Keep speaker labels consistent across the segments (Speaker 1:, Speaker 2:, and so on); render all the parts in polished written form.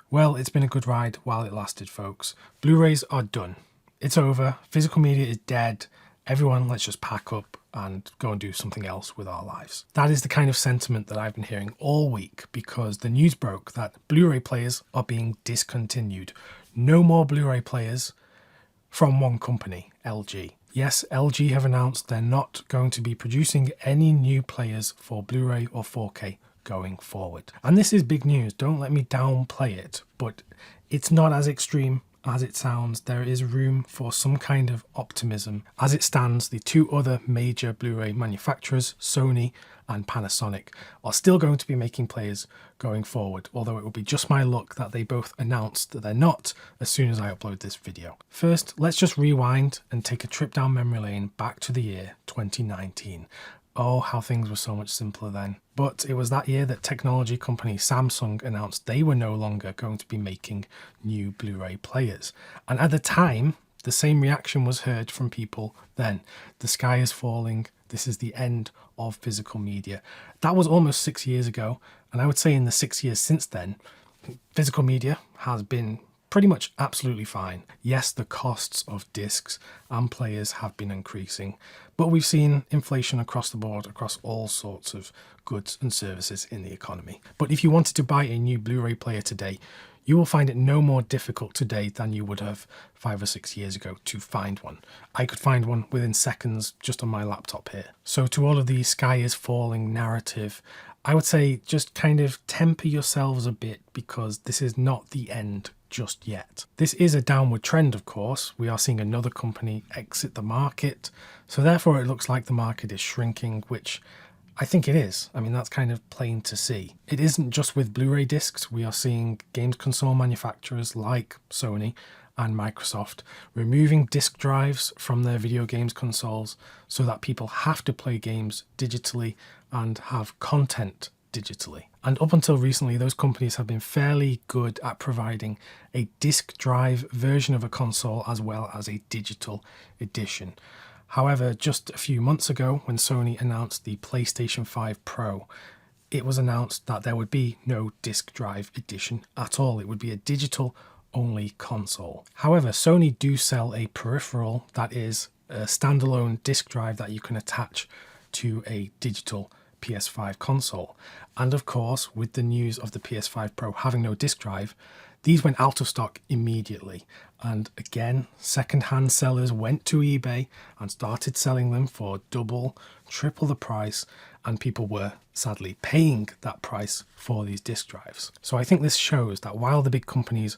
Speaker 1: Well, it's been a good ride while it lasted, folks. Blu-rays are done. It's over. Physical media is dead. Everyone, let's just pack up and go and do something else with our lives. That is the kind of sentiment that I've been hearing all week because the news broke that Blu-ray players are being discontinued. No more Blu-ray players from one company, LG. Yes, LG have announced they're not going to be producing any new players for Blu-ray or 4K going forward. And this is big news, don't let me downplay it, but it's not as extreme as it sounds. There is room for some kind of optimism. As it stands, the two other major Blu-ray manufacturers, Sony and Panasonic, are still going to be making players going forward, although it will be just my luck that they both announced that they're not as soon as I upload this video. First, let's just rewind and take a trip down memory lane back to the year 2019. Oh, how things were so much simpler then. But it was that year that technology company Samsung announced they were no longer going to be making new Blu-ray players. And at the time, the same reaction was heard from people then. The sky is falling. This is the end of physical media. That was almost 6 years ago. And I would say in the 6 years since then, physical media has been pretty much absolutely fine. Yes, the costs of discs and players have been increasing, but we've seen inflation across the board, across all sorts of goods and services in the economy. But if you wanted to buy a new Blu-ray player today, you will find it no more difficult today than you would have 5 or 6 years ago to find one. I could find one within seconds just on my laptop here. So to all of the sky is falling narrative, I would say just kind of temper yourselves a bit because this is not the end just yet. This is a downward trend, of course. We are seeing another company exit the market. So therefore it looks like the market is shrinking, which I think it is. I mean, that's kind of plain to see. It isn't just with Blu-ray discs. We are seeing games console manufacturers like Sony and Microsoft removing disk drives from their video games consoles so that people have to play games digitally and have content digitally. And up until recently, those companies have been fairly good at providing a disk drive version of a console as well as a digital edition. However, just a few months ago, when Sony announced the PlayStation 5 Pro, it was announced that there would be no disk drive edition at all. It would be a digital only console. However, Sony do sell a peripheral that is a standalone disk drive that you can attach to a digital PS5 console. And of course, with the news of the PS5 Pro having no disk drive, these went out of stock immediately. And again, second-hand sellers went to eBay and started selling them for double, triple the price, and people were sadly paying that price for these disk drives. So I think this shows that while the big companies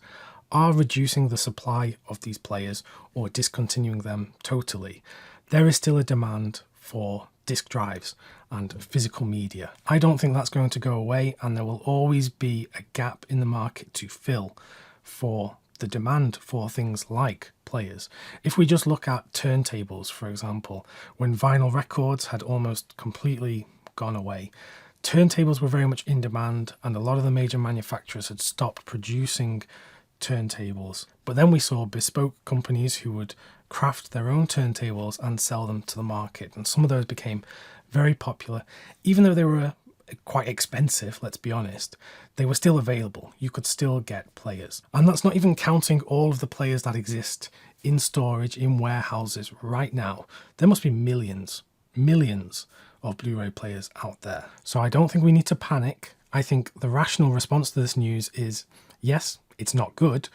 Speaker 1: are reducing the supply of these players or discontinuing them totally, there is still a demand for disk drives and physical media. I don't think that's going to go away, and there will always be a gap in the market to fill for the demand for things like players. If we just look at turntables, for example, when vinyl records had almost completely gone away, turntables were very much in demand, and a lot of the major manufacturers had stopped producing turntables. But then we saw bespoke companies who would craft their own turntables and sell them to the market, and some of those became very popular. Even though they were quite expensive, let's be honest, they were still available. You could still get players. And that's not even counting all of the players that exist in storage in warehouses right now. There must be millions of Blu-ray players out there. So I don't think we need to panic. I think the rational response to this news is, yes, it's not good.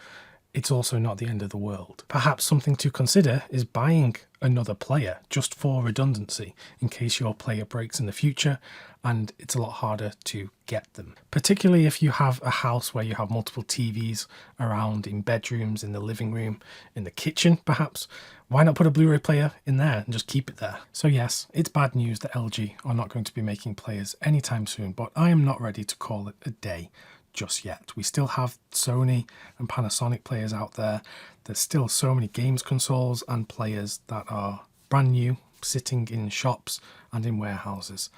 Speaker 1: It's also not the end of the world. Perhaps something to consider is buying another player just for redundancy in case your player breaks in the future and it's a lot harder to get them. Particularly if you have a house where you have multiple TVs around in bedrooms, in the living room, in the kitchen perhaps. Why not put a Blu-ray player in there and just keep it there? So yes, it's bad news that LG are not going to be making players anytime soon, but I am not ready to call it a day just yet. We still have Sony and Panasonic players out there. There's still so many games consoles and players that are brand new, sitting in shops and in warehouses.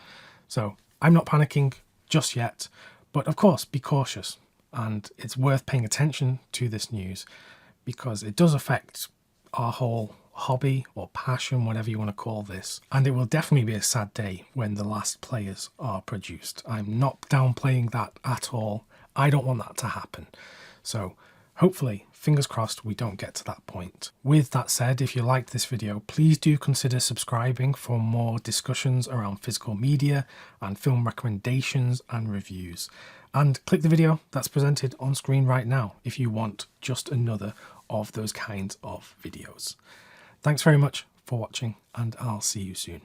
Speaker 1: So I'm not panicking just yet, but of course be cautious, and it's worth paying attention to this news because it does affect our whole hobby or passion, whatever you want to call this. And it will definitely be a sad day when the last players are produced. I'm not downplaying that at all. I don't want that to happen. So hopefully, fingers crossed, we don't get to that point. With that said, if you liked this video, please do consider subscribing for more discussions around physical media and film recommendations and reviews. And click the video that's presented on screen right now if you want just another of those kinds of videos. Thanks very much for watching, and I'll see you soon.